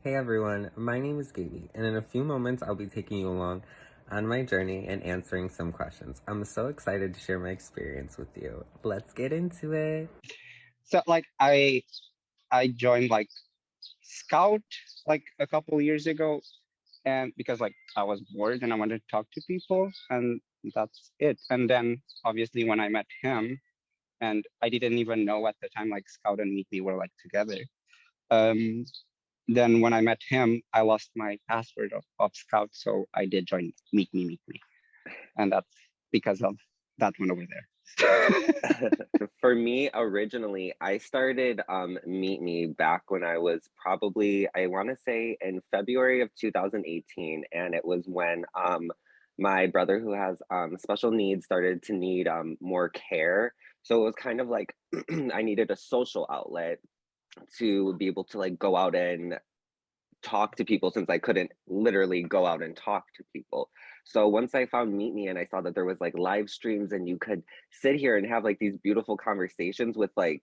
Hey everyone, my name is Gabe, and in a few moments I'll be taking you along on my journey and answering some questions. I'm so excited to share my experience with you. Let's get into it. So like I joined like Scout like a couple years ago, and because like I was bored and I wanted to talk to people, and that's it. And then obviously when I met him, and I didn't even know at the time like Scout and Meet Me were like together. Um, then when I met him, I lost my password of Scout, so I did join Meet Me, and that's because of that one over there. For me, originally, I started Meet Me back when I was probably, I want to say in February of 2018. And it was when my brother, who has special needs, started to need more care. So it was kind of like I needed a social outlet to be able to like go out and talk to people since I couldn't literally go out and talk to people. So once I found Meet Me and I saw that there was like live streams and you could sit here and have like these beautiful conversations with like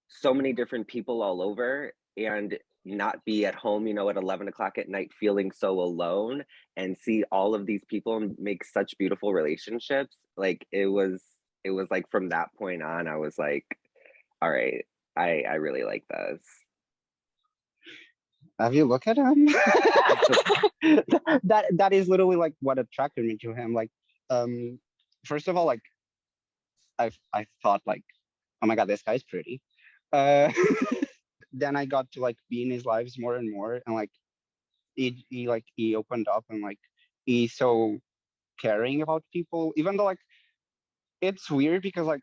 so many different people all over and not be at home, at 11 o'clock at night feeling so alone and see all of these people and make such beautiful relationships. Like it was like from that point on, I was like, all right, I really like this. Have you looked at him? That is literally like what attracted me to him. Like, um, first of all, like I thought like, oh my god, this guy's pretty. Uh, then I got to like be in his lives more and more, and like he opened up and like he's so caring about people. Even though like it's weird because like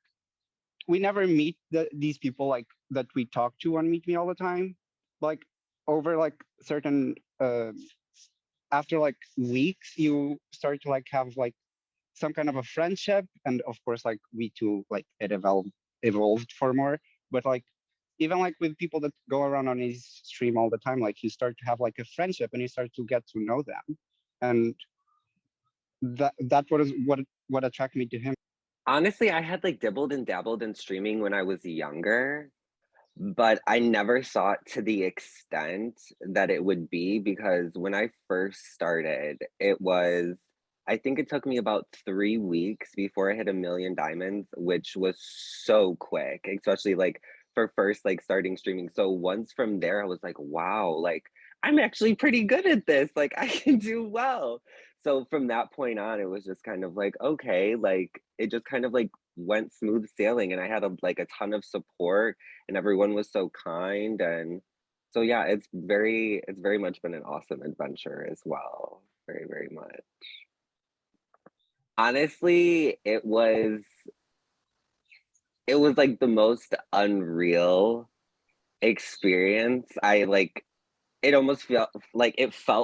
we never meet these people like that we talk to on Meet Me all the time. Like over like certain after like weeks you start to like have like some kind of a friendship, and of course like we two like it evolved for more. But like even like with people that go around on his stream all the time, like you start to have like a friendship and you start to get to know them, and that was what attracted me to him. Honestly, I had like dibbled and dabbled in streaming when I was younger, but I never saw it to the extent that it would be because when I first started, I think it took me about 3 weeks before I hit 1 million diamonds, which was so quick, especially like for first like starting streaming. So once from there, I was like, wow, like I'm actually pretty good at this. Like I can do well. So from that point on, it was just kind of like, okay, like it just kind of like went smooth sailing and I had like a ton of support and everyone was so kind. And so yeah, it's very much been an awesome adventure as well, very very much. Honestly, it was like the most unreal experience. I like it almost felt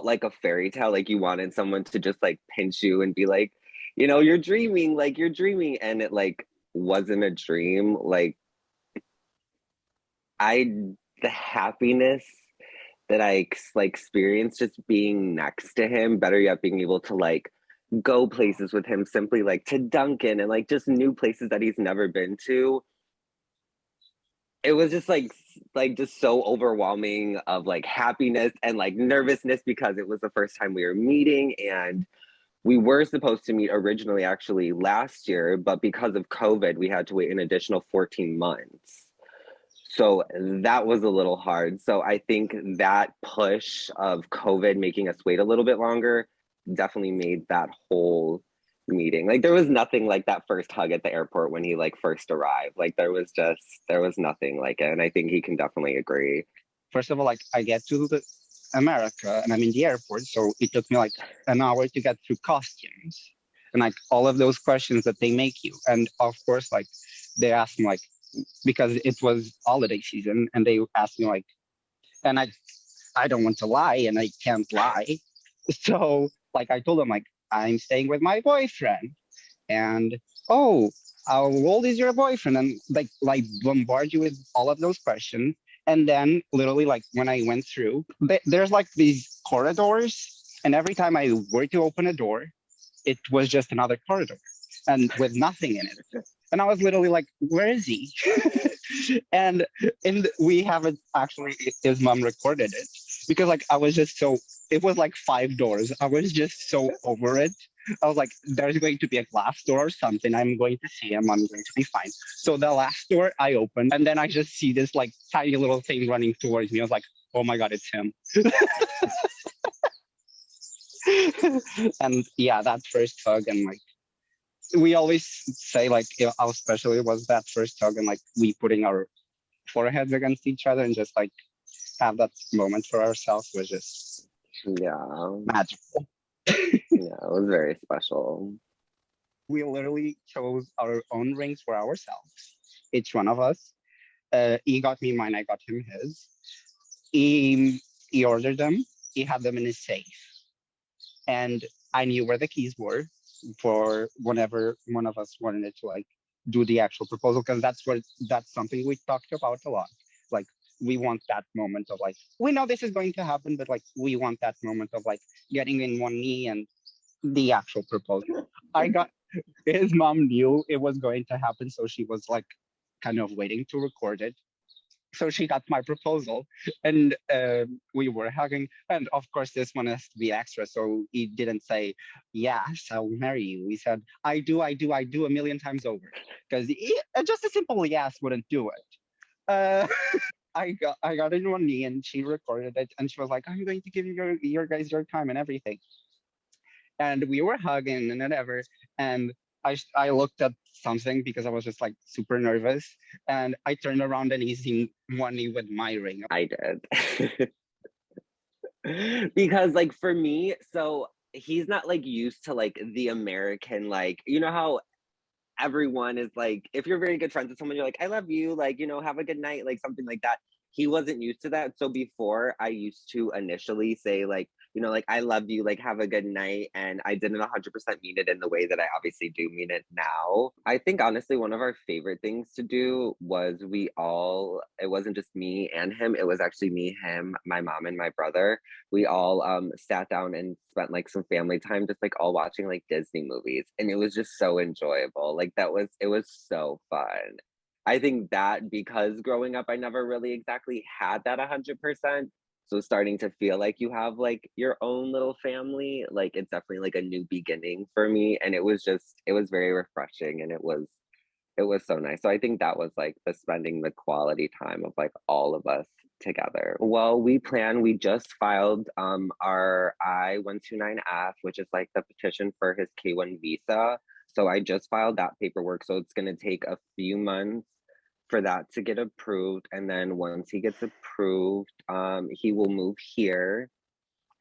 like a fairy tale, like you wanted someone to just like pinch you and be like, you're dreaming, like you're dreaming, and it like wasn't a dream. Like I the happiness that like experienced just being next to him, better yet being able to like go places with him, simply like to Duncan and like just new places that he's never been to. It was just like just so overwhelming of like happiness and like nervousness because it was the first time we were meeting, and we were supposed to meet originally actually last year, but because of COVID we had to wait an additional 14 months. So that was a little hard. So I think that push of COVID making us wait a little bit longer definitely made that whole meeting. Like there was nothing like that first hug at the airport when he like first arrived. Like there was nothing like it. And I think he can definitely agree. First of all, like I get to America and I'm in the airport, so it took me like an hour to get through costumes and like all of those questions that they make you. And of course, like they asked me like because it was holiday season, and they asked me like, and I don't want to lie, and I can't lie, so like I told them like I'm staying with my boyfriend, and oh, how old is your boyfriend? And like bombard you with all of those questions. And then literally like when I went through, there's like these corridors, and every time I were to open a door, it was just another corridor and with nothing in it. And I was literally like, where is he? And we haven't actually, his mom recorded it. because like I was just so, it was like 5 doors. I was just so over it. I was like, there's going to be a glass door or something. I'm going to see him. I'm going to be fine. So the last door I opened, and then I just see this like tiny little thing running towards me. I was like, oh my God, it's him. And yeah, that first hug, and like we always say like how special it was, that first hug, and like we putting our foreheads against each other and just like have that moment for ourselves was just Yeah. magical. Yeah, it was very special. We literally chose our own rings for ourselves, each one of us. He got me mine, I got him his. He ordered them, he had them in his safe, and I knew where the keys were for whenever one of us wanted to like do the actual proposal, because that's something we talked about a lot. Like we want that moment of like, we know this is going to happen, but like we want that moment of like getting in one knee and the actual proposal. I got His mom knew it was going to happen, so she was like kind of waiting to record it. So she got my proposal, and we were hugging. And of course, this one has to be extra. So he didn't say, "Yes, I'll marry you." He said, "I do, I do, I do," a million times over. Because just a simple yes wouldn't do it. Uh, I got in one knee, and she recorded it, and she was like, "I'm going to give you your guys your time and everything." And we were hugging and whatever. And I looked at something because I was just like super nervous. And I turned around and he's in one knee with my ring. I did. Because like for me, so he's not like used to like the American, like, you know how everyone is like, if you're very good friends with someone, you're like, I love you, like, have a good night, like something like that. He wasn't used to that. So before, I used to initially say, like, like, I love you, like, have a good night. And I didn't 100% mean it in the way that I obviously do mean it now. I think honestly, one of our favorite things to do was it wasn't just me and him, it was actually me, him, my mom, and my brother. We all sat down and spent like some family time, just like all watching like Disney movies, and it was just so enjoyable. Like it was so fun. I think that because growing up I never really exactly had that 100%, so starting to feel like you have like your own little family, like it's definitely like a new beginning for me, and it was very refreshing, and it was so nice. So I think that was like the spending the quality time of like all of us together. Well, we just filed our I-129F, which is like the petition for his K-1 visa. So I just filed that paperwork. So it's gonna take a few months for that to get approved. And then once he gets approved, he will move here,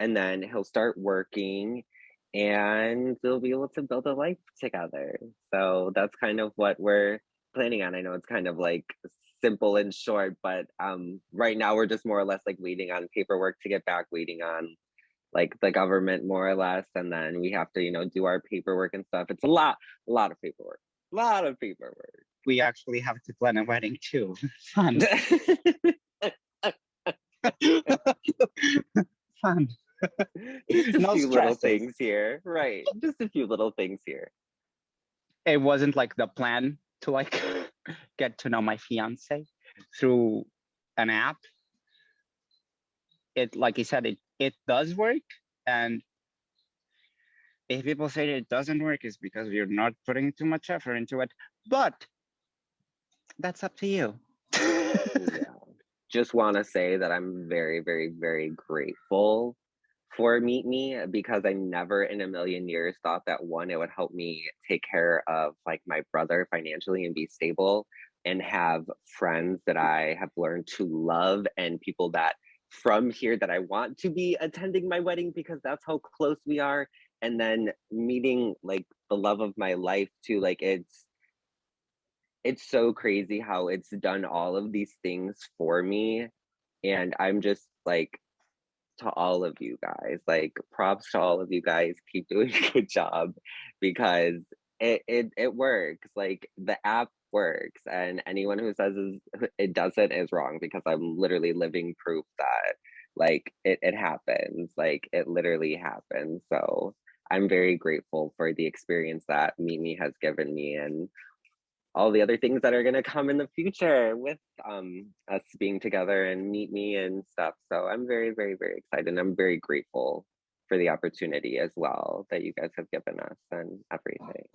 and then he'll start working, and we'll be able to build a life together. So that's kind of what we're planning on. I know it's kind of like simple and short, but right now we're just more or less like waiting on paperwork to get back, waiting on like the government more or less, and then we have to, do our paperwork and stuff. It's a lot of paperwork. A lot of paperwork. We actually have to plan a wedding too. Fun. Fun. Just a No few little stresses. things here, right? Just a few little things here. It wasn't like the plan to like get to know my fiance through an app. It, like he said, it does work. And if people say that it doesn't work, it's because you're not putting too much effort into it. But that's up to you. Yeah. Just want to say that I'm very, very, very grateful for Meet Me, because I never in a million years thought that one, it would help me take care of like my brother financially and be stable, and have friends that I have learned to love, and people that from here that I want to be attending my wedding because that's how close we are. And then meeting like the love of my life too. Like it's so crazy how it's done all of these things for me. And I'm just like, to all of you guys, like props to all of you guys, keep doing a good job, because it works. Like the app works, and anyone who says it doesn't is wrong, because I'm literally living proof that like it happens, like it literally happens. So I'm very grateful for the experience that Mimi has given me, and all the other things that are going to come in the future with us being together and meet me and stuff. So I'm very, very, very excited. And I'm very grateful for the opportunity as well that you guys have given us and everything.